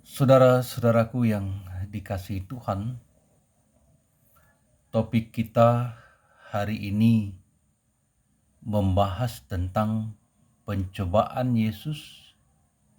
Saudara-saudaraku yang dikasihi Tuhan, topik kita hari ini membahas tentang pencobaan Yesus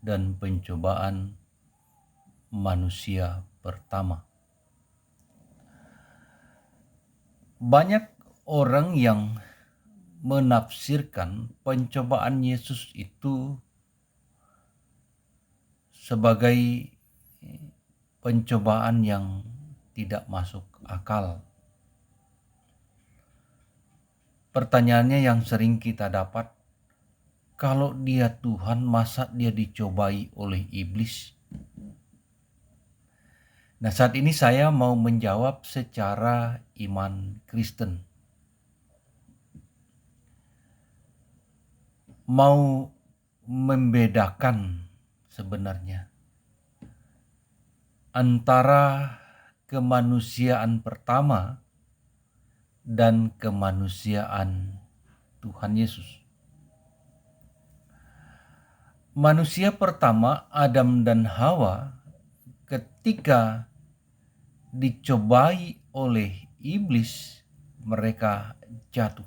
dan pencobaan manusia pertama. Banyak orang yang menafsirkan pencobaan Yesus itu sebagai pencobaan yang tidak masuk akal. Pertanyaannya yang sering kita dapat, kalau dia Tuhan, masa dia dicobai oleh iblis? Nah, saat ini saya mau menjawab secara iman Kristen. Mau membedakan sebenarnya antara kemanusiaan pertama dan kemanusiaan Tuhan Yesus. Manusia pertama, Adam dan Hawa, ketika dicobai oleh iblis, mereka jatuh.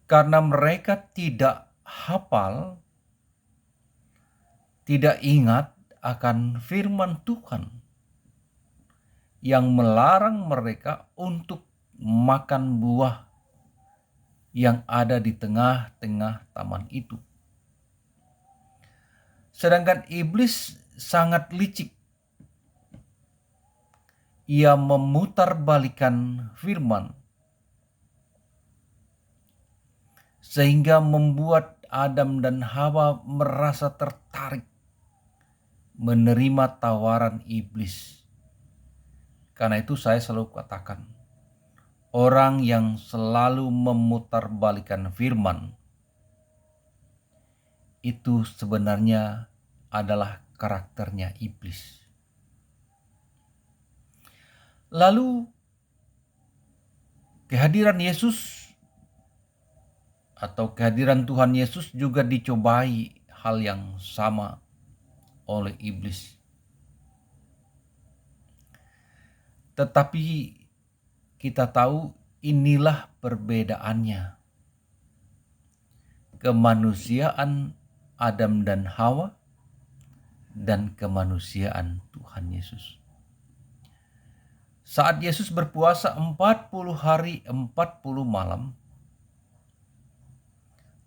Karena mereka tidak hafal, tidak ingat akan firman Tuhan yang melarang mereka untuk makan buah yang ada di tengah-tengah taman itu. Sedangkan iblis sangat licik. Ia memutarbalikkan firman sehingga membuat Adam dan Hawa merasa tertarik menerima tawaran iblis. Karena itu saya selalu katakan, orang yang selalu memutarbalikkan firman itu sebenarnya adalah karakternya iblis. Lalu kehadiran Yesus atau kehadiran Tuhan Yesus juga dicobai hal yang sama oleh iblis. Tetapi kita tahu inilah perbedaannya. Kemanusiaan Adam dan Hawa dan kemanusiaan Tuhan Yesus. Saat Yesus berpuasa 40 hari 40 malam,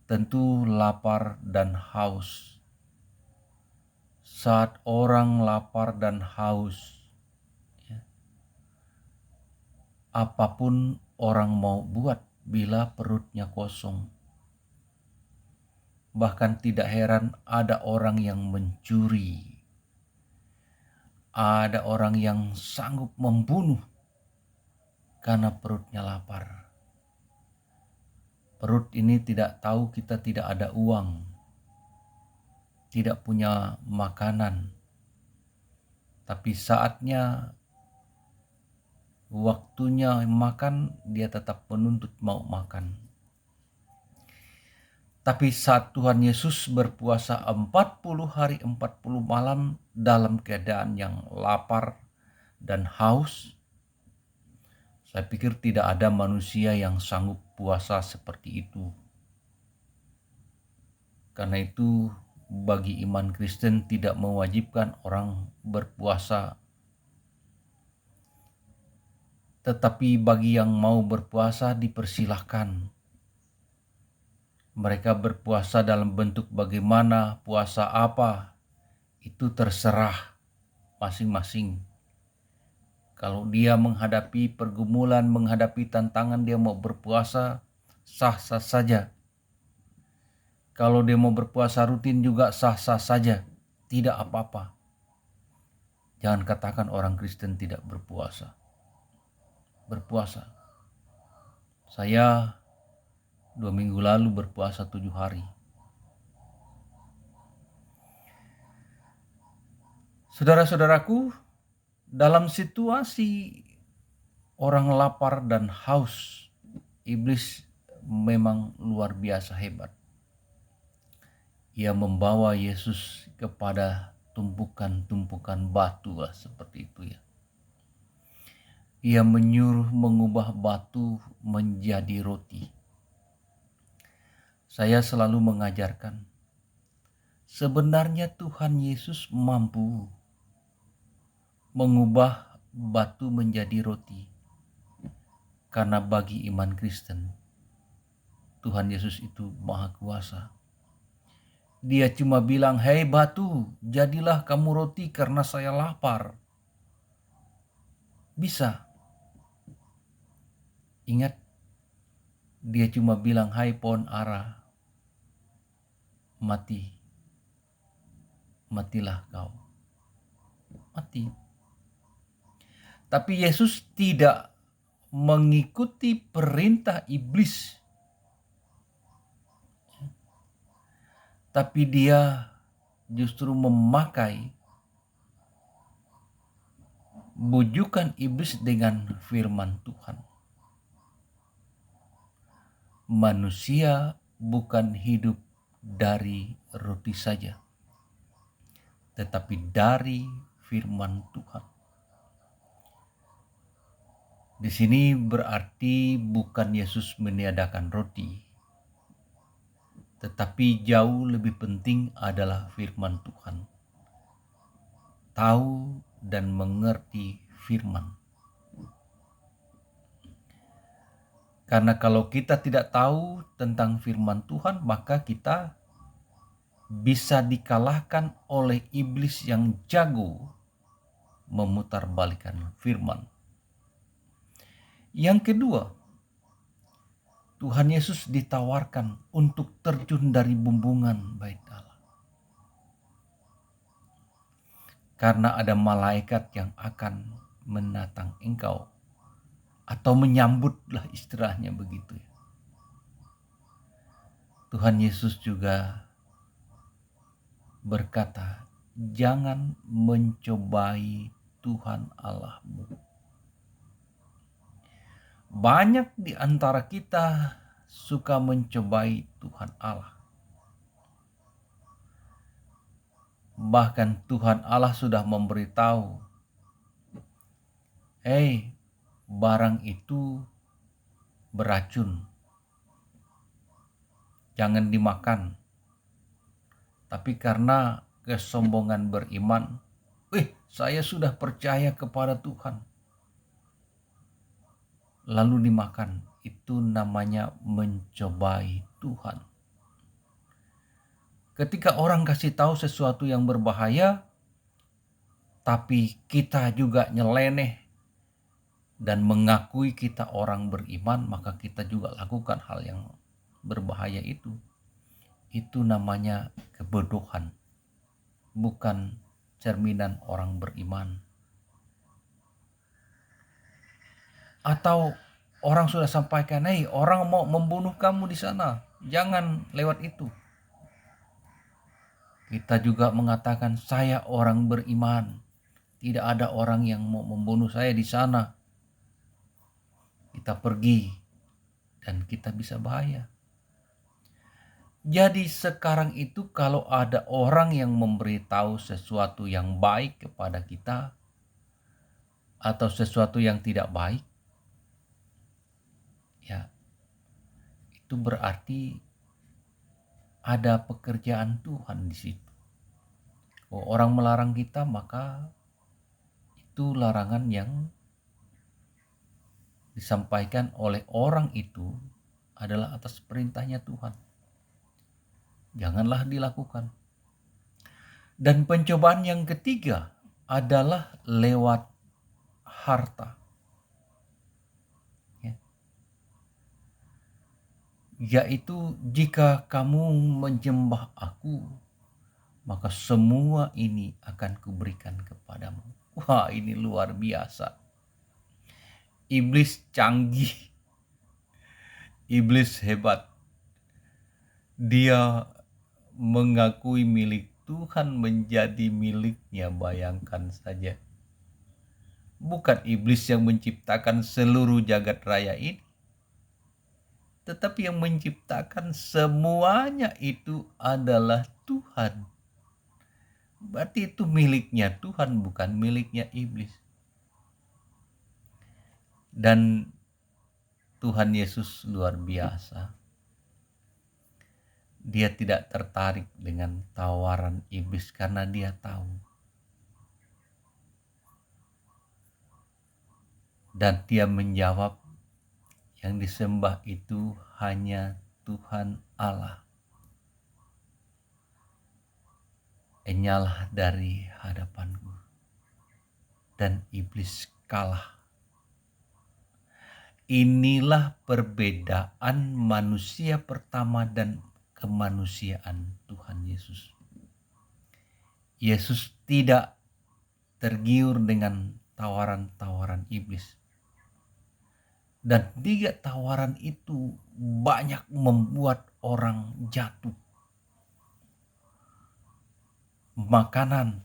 tentu lapar dan haus. Saat orang lapar dan haus, apapun orang mau buat bila perutnya kosong. Bahkan tidak heran ada orang yang mencuri. Ada orang yang sanggup membunuh karena perutnya lapar. Perut ini tidak tahu kita tidak ada uang, tidak punya makanan. Tapi saatnya, waktunya makan, dia tetap menuntut mau makan. Tapi saat Tuhan Yesus berpuasa 40 hari 40 malam dalam keadaan yang lapar dan haus, saya pikir tidak ada manusia yang sanggup puasa seperti itu. Karena itu bagi iman Kristen tidak mewajibkan orang berpuasa. Tetapi bagi yang mau berpuasa dipersilahkan. Mereka berpuasa dalam bentuk bagaimana, puasa apa, itu terserah masing-masing. Kalau dia menghadapi pergumulan, menghadapi tantangan, dia mau berpuasa, sah-sah saja. Kalau dia mau berpuasa rutin juga sah-sah saja, tidak apa-apa. Jangan katakan orang Kristen tidak berpuasa. Berpuasa. Saya 2 minggu lalu berpuasa 7 hari. Saudara-saudaraku, dalam situasi orang lapar dan haus, iblis memang luar biasa hebat. Ia membawa Yesus kepada tumpukan-tumpukan batu lah seperti itu ya. Ia menyuruh mengubah batu menjadi roti. Saya selalu mengajarkan, sebenarnya Tuhan Yesus mampu mengubah batu menjadi roti. Karena bagi iman Kristen, Tuhan Yesus itu maha kuasa. Dia cuma bilang, "Hei batu, jadilah kamu roti karena saya lapar." Bisa. Ingat, dia cuma bilang, "Hai pohon ara, matilah kau." Mati. Tapi Yesus tidak mengikuti perintah iblis. Tapi dia justru memakai bujukan iblis dengan firman Tuhan. Manusia bukan hidup dari roti saja, tetapi dari firman Tuhan. Di sini berarti bukan Yesus meniadakan roti, tetapi jauh lebih penting adalah firman Tuhan. Tahu dan mengerti firman. Karena kalau kita tidak tahu tentang firman Tuhan, maka kita bisa dikalahkan oleh iblis yang jago memutarbalikkan firman. Yang kedua, Tuhan Yesus ditawarkan untuk terjun dari bumbungan bait Allah. Karena ada malaikat yang akan menatang engkau. Atau menyambutlah istilahnya begitu. Tuhan Yesus juga berkata, jangan mencobai Tuhan Allahmu. Banyak di antara kita suka mencobai Tuhan Allah. Bahkan Tuhan Allah sudah memberitahu, "Hei, barang itu beracun. Jangan dimakan." Tapi karena kesombongan beriman, saya sudah percaya kepada Tuhan. Lalu dimakan. Itu namanya mencobai Tuhan. Ketika orang kasih tahu sesuatu yang berbahaya, tapi kita juga nyeleneh dan mengakui kita orang beriman, maka kita juga lakukan hal yang berbahaya itu. Itu namanya kebodohan, bukan cerminan orang beriman. Atau orang sudah sampaikan, "Hei, orang mau membunuh kamu di sana, jangan lewat itu." Kita juga mengatakan, "Saya orang beriman, tidak ada orang yang mau membunuh saya di sana." Kita pergi dan kita bisa bahaya. Jadi sekarang itu kalau ada orang yang memberitahu sesuatu yang baik kepada kita atau sesuatu yang tidak baik, ya itu berarti ada pekerjaan Tuhan di situ. Kalau orang melarang kita, maka itu larangan yang disampaikan oleh orang itu adalah atas perintahnya Tuhan. Janganlah dilakukan. Dan pencobaan yang ketiga adalah lewat harta. Yaitu, jika kamu menyembah aku, maka semua ini akan kuberikan kepadamu. Wah, ini luar biasa. Iblis canggih. Iblis hebat. Dia mengakui milik Tuhan menjadi miliknya, bayangkan saja. Bukan iblis yang menciptakan seluruh jagat raya ini, tetapi yang menciptakan semuanya itu adalah Tuhan. berarti itu miliknya Tuhan, bukan miliknya iblis. Dan Tuhan Yesus luar biasa. Dia tidak tertarik dengan tawaran iblis karena dia tahu. Dan dia menjawab, yang disembah itu hanya Tuhan Allah. Enyalah dari hadapanku. Dan iblis kalah. Inilah perbedaan manusia pertama dan kemanusiaan Tuhan Yesus. Yesus tidak tergiur dengan tawaran-tawaran iblis. Dan 3 tawaran itu banyak membuat orang jatuh. Makanan,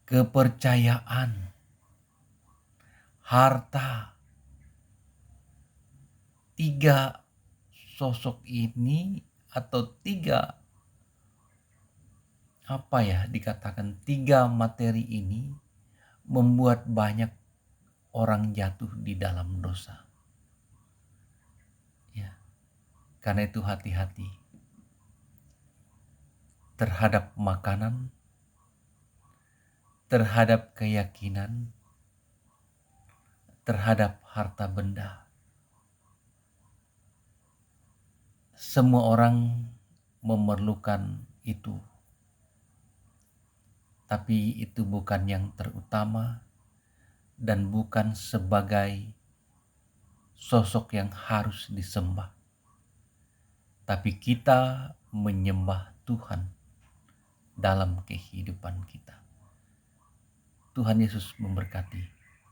kepercayaan, harta. 3 sosok ini atau 3 dikatakan 3 materi ini membuat banyak orang jatuh di dalam dosa. Ya, karena itu hati-hati terhadap makanan, terhadap keyakinan, terhadap harta benda. Semua orang memerlukan itu. Tapi itu bukan yang terutama dan bukan sebagai sosok yang harus disembah. Tapi kita menyembah Tuhan dalam kehidupan kita. Tuhan Yesus memberkati.